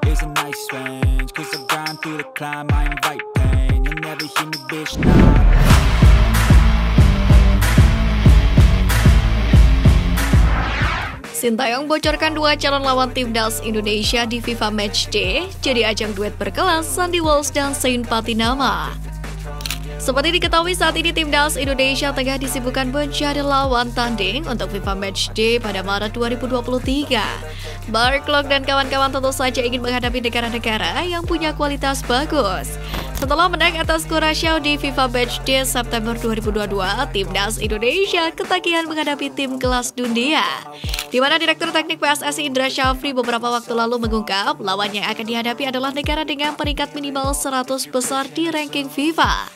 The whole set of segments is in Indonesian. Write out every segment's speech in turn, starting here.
is a nice range, cause I grind through the climb, I invite pain, you'll never hear me bitch, nah. Sintayong bocorkan dua calon lawan timnas Indonesia di FIFA Matchday jadi ajang duet berkelas Sandy Walsh dan Zain Patinama. Seperti diketahui saat ini timnas Indonesia tengah disibukkan mencari lawan tanding untuk FIFA Matchday pada Maret 2023. Mark Klok dan kawan-kawan tentu saja ingin menghadapi negara-negara yang punya kualitas bagus. Setelah menang atas Kurasyao di FIFA Matchday September 2022, timnas Indonesia ketagihan menghadapi tim kelas dunia. Di mana Direktur Teknik PSSI Indra Syafri beberapa waktu lalu mengungkap lawan yang akan dihadapi adalah negara dengan peringkat minimal 100 besar di ranking FIFA.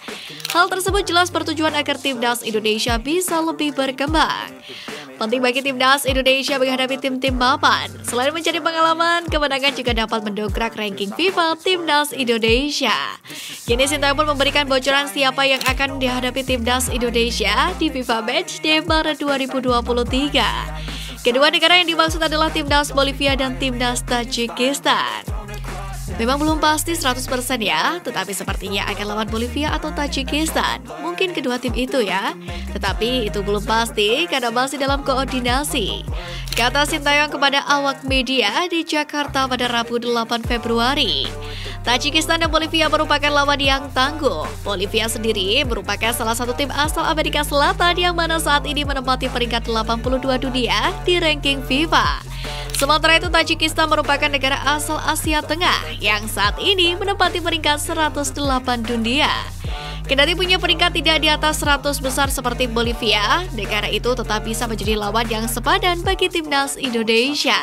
Hal tersebut jelas bertujuan agar timnas Indonesia bisa lebih berkembang. Penting bagi timnas Indonesia menghadapi tim-tim mapan. Selain mencari pengalaman, kemenangan juga dapat mendongkrak ranking FIFA timnas Indonesia. Kini Sintayong pun memberikan bocoran siapa yang akan dihadapi timnas Indonesia di FIFA Matchday Maret 2023. Kedua negara yang dimaksud adalah timnas Bolivia dan timnas Tajikistan. Memang belum pasti 100% ya, tetapi sepertinya akan lawan Bolivia atau Tajikistan. Mungkin kedua tim itu ya, tetapi itu belum pasti karena masih dalam koordinasi. Kata Sintayong kepada awak media di Jakarta pada Rabu 8 Februari. Tajikistan dan Bolivia merupakan lawan yang tangguh. Bolivia sendiri merupakan salah satu tim asal Amerika Selatan yang mana saat ini menempati peringkat 82 dunia di ranking FIFA. Sementara itu Tajikistan merupakan negara asal Asia Tengah yang saat ini menempati peringkat 108 dunia. Kendati punya peringkat tidak di atas 100 besar seperti Bolivia, negara itu tetap bisa menjadi lawan yang sepadan bagi timnas Indonesia.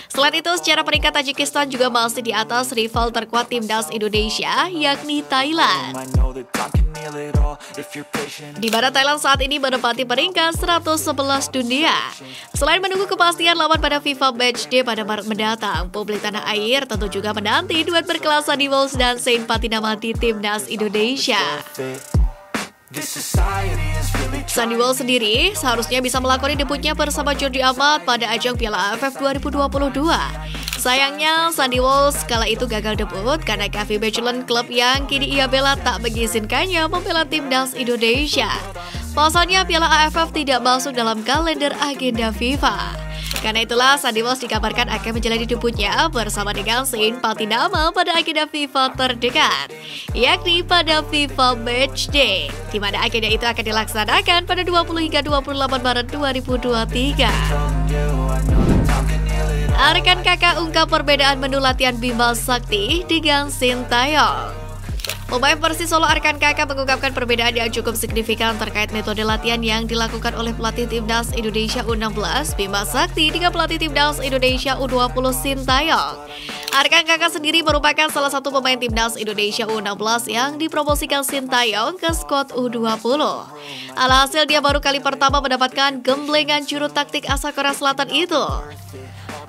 Selain itu, secara peringkat Tajikistan juga masih di atas rival terkuat timnas Indonesia, yakni Thailand. Di mana Thailand saat ini menempati peringkat 111 dunia. Selain menunggu kepastian lawan pada FIFA Matchday pada Maret mendatang, publik tanah air tentu juga menanti duet berkelas Sandy Walsh dan Zain Patinama di timnas Indonesia. Sandy Walsh sendiri seharusnya bisa melakoni debutnya bersama Jordi Amat pada ajang Piala AFF 2022. Sayangnya, Sandy Walsh kala itu gagal debut karena KV Mechelen klub yang kini ia bela tak mengizinkannya membela timnas Indonesia. Pasalnya Piala AFF tidak masuk dalam kalender agenda FIFA. Karena itulah Sandy Walsh dikabarkan akan menjalani debutnya bersama dengan Zain Patinama pada agenda FIFA terdekat, yakni pada FIFA Matchday, di mana agenda itu akan dilaksanakan pada 20 hingga 28 Maret 2023. Arkan Kakak ungkap perbedaan menu latihan Bima Sakti dengan Sintayong. Pemain Persis Solo Arkan Kakak mengungkapkan perbedaan yang cukup signifikan terkait metode latihan yang dilakukan oleh pelatih timnas Indonesia U16 Bima Sakti dengan pelatih timnas Indonesia U20 Sintayong. Arkan Kakak sendiri merupakan salah satu pemain timnas Indonesia U16 yang dipromosikan Sintayong ke skuad U20. Alhasil dia baru kali pertama mendapatkan gemblengan juru taktik asal Korea Selatan itu.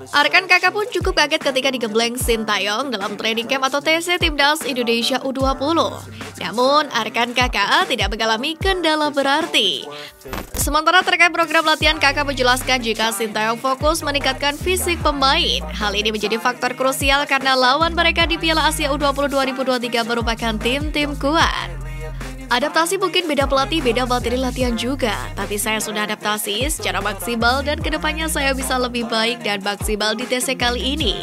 Arkan Kakak pun cukup kaget ketika digembleng Sintayong dalam training camp atau TC timnas Indonesia U20. Namun Arkan Kakak tidak mengalami kendala berarti. Sementara terkait program latihan, Kakak menjelaskan jika Sintayong fokus meningkatkan fisik pemain. Hal ini menjadi faktor krusial karena lawan mereka di Piala Asia U20 2023 merupakan tim-tim kuat. Adaptasi mungkin beda pelatih, beda materi latihan juga. Tapi saya sudah adaptasi secara maksimal dan kedepannya saya bisa lebih baik dan maksimal di TC kali ini.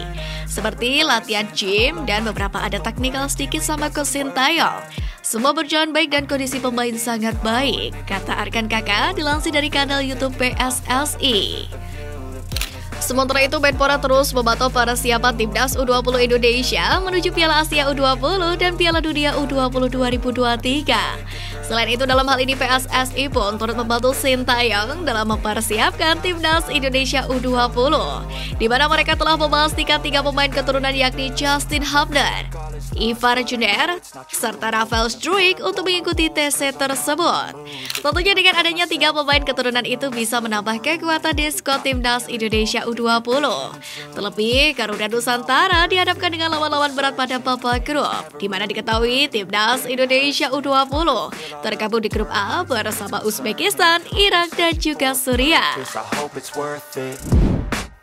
Seperti latihan gym dan beberapa ada teknikal sedikit sama Coach Sintayong. Semua berjalan baik dan kondisi pemain sangat baik, kata Arkan Kakak dilansir dari kanal YouTube PSSI. Sementara itu, Menpora terus memantau persiapan timnas U20 Indonesia menuju Piala Asia U20 dan Piala Dunia U20 2023. Selain itu, dalam hal ini PSSI pun turut membantu Sintayong dalam mempersiapkan timnas Indonesia U20, di mana mereka telah memastikan 3 pemain keturunan yakni Justin Hubner, Ivar Juner, serta Rafael Struijk untuk mengikuti TC tersebut. Tentunya dengan adanya 3 pemain keturunan itu bisa menambah kekuatan di skuad timnas Indonesia U20. Terlebih, Garuda Nusantara dihadapkan dengan lawan-lawan berat pada babak grup, di mana diketahui timnas Indonesia U20 tergabung di grup A bersama Uzbekistan, Irak, dan juga Suriah.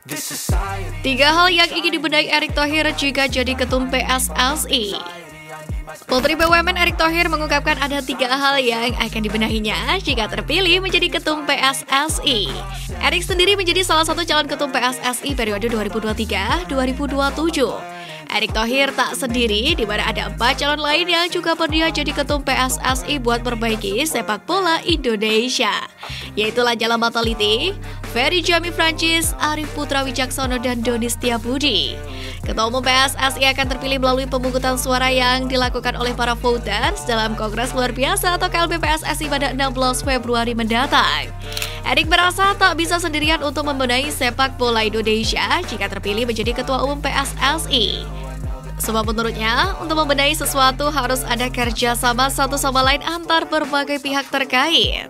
3 hal yang ingin dibenahi Erick Thohir jika jadi ketum PSSI. Putri BUMN Erick Thohir mengungkapkan ada 3 hal yang akan dibenahinya jika terpilih menjadi ketum PSSI. Erick sendiri menjadi salah satu calon ketum PSSI periode 2023-2027. Erick Thohir tak sendiri, di mana ada 4 calon lain yang juga pernah jadi ketum PSSI buat perbaiki sepak bola Indonesia, yaitu Lanyala Mataliti, Ferry Jami Francis, Arif Putra Wicaksono, dan Doni Setiabudi. Ketua Umum PSSI akan terpilih melalui pemungutan suara yang dilakukan oleh para voters dalam Kongres Luar Biasa atau KLB PSSI pada 16 Februari mendatang. Erick merasa tak bisa sendirian untuk membenahi sepak bola Indonesia jika terpilih menjadi Ketua Umum PSSI. Sebab menurutnya, untuk membenahi sesuatu harus ada kerjasama satu sama lain antar berbagai pihak terkait.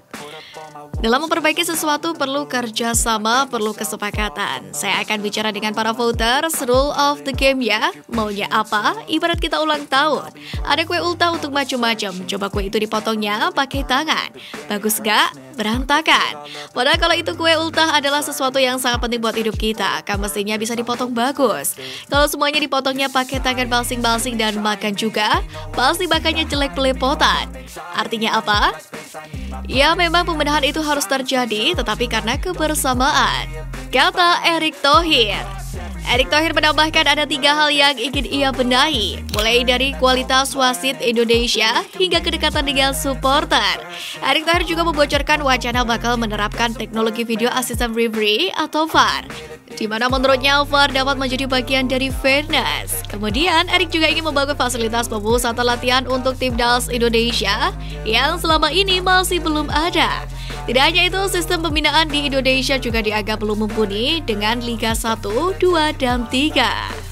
Dalam memperbaiki sesuatu perlu kerjasama, perlu kesepakatan. Saya akan bicara dengan para voters, rule of the game ya. Maunya apa? Ibarat kita ulang tahun. Ada kue ultah untuk macam-macam. Coba kue itu dipotongnya pakai tangan. Bagus gak? Berantakan. Padahal kalau itu kue ultah adalah sesuatu yang sangat penting buat hidup kita, kan mestinya bisa dipotong bagus. Kalau semuanya dipotongnya pakai tangan balsing-balsing dan makan juga, pasti makannya jelek belepotan. Artinya apa? Ya memang pembenahan itu harus terjadi, tetapi karena kebersamaan, kata Erick Thohir. Erick Thohir menambahkan ada 3 hal yang ingin ia benahi, mulai dari kualitas wasit Indonesia hingga kedekatan dengan supporter. Erick Thohir juga membocorkan wacana bakal menerapkan teknologi video assistant referee atau VAR, di mana menurutnya VAR dapat menjadi bagian dari fairness. Kemudian Erick juga ingin membangun fasilitas pemusatan latihan untuk timnas Indonesia yang selama ini masih belum ada. Tidak hanya itu, sistem pembinaan di Indonesia juga dianggap belum mumpuni dengan Liga 1, 2, dan 3.